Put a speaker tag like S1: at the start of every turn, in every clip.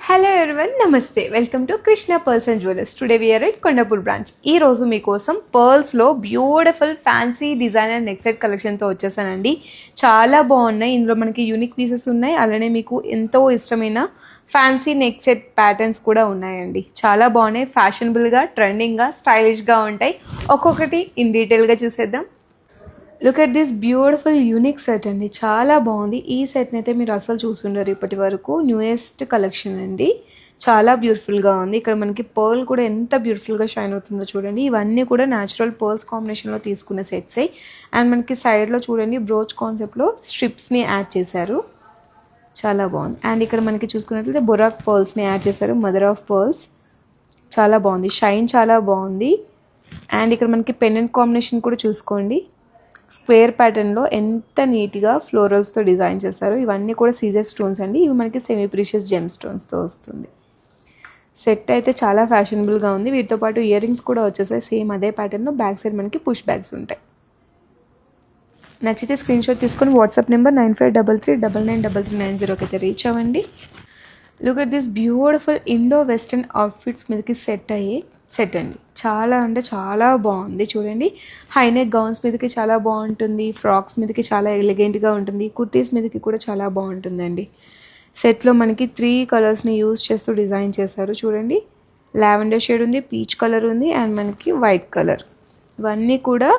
S1: Hello everyone, నమస్తే. Welcome to Krishna pearls and jewellers. Today we are at Kondapur branch. ఈ రోజు మీకోసం పర్ల్స్లో beautiful fancy designer neck set కలెక్షన్తో వచ్చేసానండి. చాలా బాగున్నాయి. ఇందులో మనకి యూనిక్ పీసెస్ ఉన్నాయి, అలానే మీకు ఎంతో ఇష్టమైన ఫ్యాన్సీ నెక్ సెట్ ప్యాటర్న్స్ కూడా ఉన్నాయండి. చాలా బాగున్నాయి. ఫ్యాషనబుల్గా, ట్రెండింగ్గా, స్టైలిష్గా ఉంటాయి. ఒక్కొక్కటి ఇన్ డీటెయిల్గా చూసేద్దాం. Look at this beautiful unique set అండి. చాలా బాగుంది. ఈ సెట్ని అయితే మీరు అసలు చూసుండరు ఇప్పటి వరకు. న్యూయెస్ట్ కలెక్షన్ అండి. చాలా బ్యూటిఫుల్గా ఉంది. ఇక్కడ మనకి పర్ల్ కూడా ఎంత బ్యూటిఫుల్గా షైన్ అవుతుందో చూడండి. ఇవన్నీ కూడా న్యాచురల్ పర్ల్స్ కాంబినేషన్లో తీసుకున్న సెట్సే. అండ్ మనకి సైడ్లో చూడండి బ్రోచ్ కాన్సెప్ట్లో స్ట్రిప్స్ని యాడ్ చేశారు. చాలా బాగుంది. అండ్ ఇక్కడ మనకి చూసుకున్నట్లయితే బొరాక్ పర్ల్స్ని యాడ్ చేశారు. Mother of pearls. చాలా బాగుంది. షైన్ చాలా బాగుంది. అండ్ ఇక్కడ మనకి పెండెంట్ కాంబినేషన్ కూడా చూసుకోండి. స్క్వేర్ ప్యాటర్న్లో ఎంత నీట్గా ఫ్లోరల్స్తో డిజైన్ చేశారు. ఇవన్నీ కూడా సీజర్ స్టోన్స్ అండి. ఇవి మనకి సెమీ ప్రీషియస్ జెమ్ స్టోన్స్తో వస్తుంది. సెట్ అయితే చాలా ఫ్యాషనబుల్గా ఉంది. వీటితో పాటు ఇయర్ రింగ్స్ కూడా వచ్చేసాయి. సేమ్ అదే ప్యాటర్న్లో బ్యాక్ సైడ్ మనకి పుష్ బ్యాగ్స్ ఉంటాయి. నచ్చితే స్క్రీన్ షాట్ తీసుకొని వాట్సాప్ నెంబర్ 9533993390 అయితే రీచ్ అవ్వండి. Look at this beautiful Indo western outfits మీదకి సెట్ అండి. చాలా అంటే చాలా బాగుంది. చూడండి, హైనెక్ గౌన్స్ మీదకి చాలా బాగుంటుంది. ఫ్రాక్స్ మీదకి చాలా ఎలిగెంట్గా ఉంటుంది. కుర్తీస్ మీదకి కూడా చాలా బాగుంటుందండి. సెట్లో మనకి 3 కలర్స్ని యూజ్ చేస్తూ డిజైన్ చేశారు. చూడండి, లావెండర్ షేడ్ ఉంది, పీచ్ కలర్ ఉంది, అండ్ మనకి వైట్ కలర్. ఇవన్నీ కూడా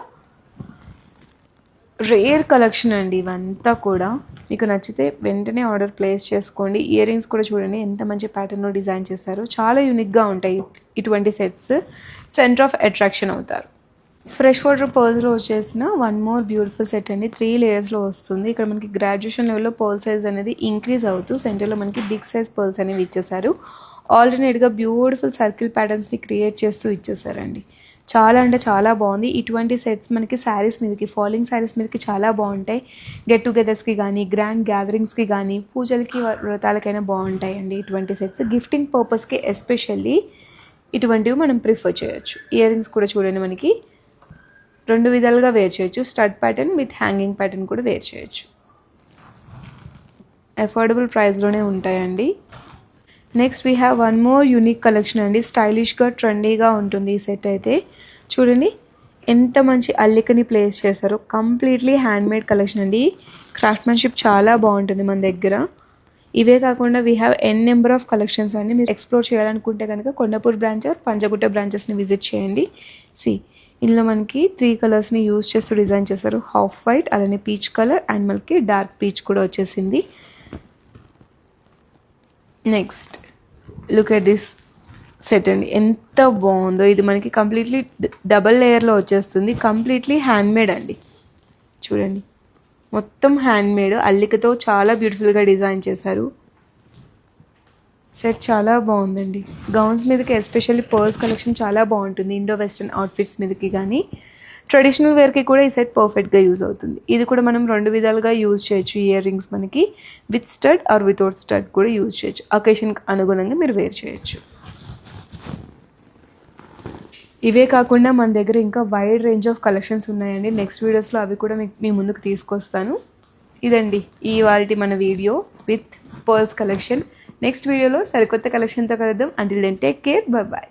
S1: రేర్ కలెక్షన్ అండి. ఇవంతా కూడా మీకు నచ్చితే వెంటనే ఆర్డర్ ప్లేస్ చేసుకోండి. ఇయర్ రింగ్స్ కూడా చూడండి ఎంత మంచి ప్యాటర్న్లో డిజైన్ చేశారు. చాలా యూనిక్గా ఉంటాయి ఇటువంటి సెట్స్. సెంటర్ ఆఫ్ అట్రాక్షన్ అవుతారు. ఫ్రెష్ వాటర్ పర్ల్స్లో వచ్చేసిన వన్ మోర్ బ్యూటిఫుల్ సెట్ అండి. 3 లేయర్స్లో వస్తుంది. ఇక్కడ మనకి గ్రాడ్యుయేషన్ లెవెల్లో పర్ల్ సైజ్ అనేది ఇంక్రీజ్ అవుతూ సెంటర్లో మనకి బిగ్ సైజ్ పర్ల్స్ అనేవి ఇచ్చేసారు. ఆల్టర్నేట్గా బ్యూటిఫుల్ సర్కిల్ ప్యాటర్న్స్ని క్రియేట్ చేస్తూ ఇచ్చేసారండి. చాలా అంటే చాలా బాగుంది. ఇటువంటి సెట్స్ మనకి శారీస్ మీదకి, ఫాలింగ్ శారీస్ మీదకి చాలా బాగుంటాయి. గెట్ టుగెదర్స్కి కానీ, గ్రాండ్ గ్యాదరింగ్స్కి కానీ, పూజలకి, వ్రతాలకైనా బాగుంటాయండి ఇటువంటి సెట్స్. గిఫ్టింగ్ పర్పస్కి ఎస్పెషల్లీ ఇటువంటివి మనం ప్రిఫర్ చేయొచ్చు. ఇయర్ రింగ్స్ కూడా చూడండి, మనకి 2 విధాలుగా వేర్ చేయొచ్చు. Stud pattern with hanging pattern కూడా వేర్ చేయొచ్చు. అఫోర్డబుల్ ప్రైస్లోనే ఉంటాయండి. Next we have one more unique collection అండి. స్టైలిష్గా, ట్రెండీగా ఉంటుంది ఈ సెట్ అయితే. చూడండి ఎంత మంచి అల్లికని ప్లేస్ చేశారు. కంప్లీట్లీ హ్యాండ్మేడ్ కలెక్షన్ అండి. క్రాఫ్ట్మెన్షిప్ చాలా బాగుంటుంది మన దగ్గర. ఇవే కాకుండా we have number of collections అండి. మీరు ఎక్స్ప్లోర్ చేయాలనుకుంటే కనుక కొండాపూర్ బ్రాంచ్, పంజగుట్ట బ్రాంచెస్ని విజిట్ చేయండి. ఇందులో మనకి 3 కలర్స్ని యూజ్ చేస్తూ డిజైన్ చేశారు. హాఫ్ వైట్, అలానే పీచ్ కలర్, అండ్ మనకి డార్క్ పీచ్ కూడా వచ్చేసింది. Next look at this set అండి. ఎంత బాగుందో. ఇది మనకి కంప్లీట్లీ డబల్ లేయర్లో వచ్చేస్తుంది. కంప్లీట్లీ హ్యాండ్మేడ్ అండి. చూడండి, మొత్తం హ్యాండ్మేడ్ అల్లికతో చాలా బ్యూటిఫుల్గా డిజైన్ చేశారు. సెట్ చాలా బాగుందండి. గౌన్స్ మీదకి ఎస్పెషల్లీ పర్ల్స్ కలెక్షన్ చాలా బాగుంటుంది. ఇండో వెస్టర్న్ అవుట్ఫిట్స్ మీదకి కానీ, ట్రెడిషనల్ వేర్కి కూడా ఈ సెట్ పర్ఫెక్ట్గా యూజ్ అవుతుంది. ఇది కూడా మనం 2 విధాలుగా యూజ్ చేయొచ్చు. ఇయర్ రింగ్స్ మనకి with stud or without stud కూడా యూజ్ చేయొచ్చు. అకేషన్కి అనుగుణంగా మీరు వేర్ చేయొచ్చు. ఇవే కాకుండా మన దగ్గర ఇంకా వైడ్ రేంజ్ ఆఫ్ కలెక్షన్స్ ఉన్నాయండి. నెక్స్ట్ వీడియోస్లో అవి కూడా మీ ముందుకు తీసుకొస్తాను. ఇదండి ఇవాల్టి మన video with pearls collection. Next వీడియోలో సరికొత్త కలెక్షన్తో కలుద్దాం. Until then take care, bye bye.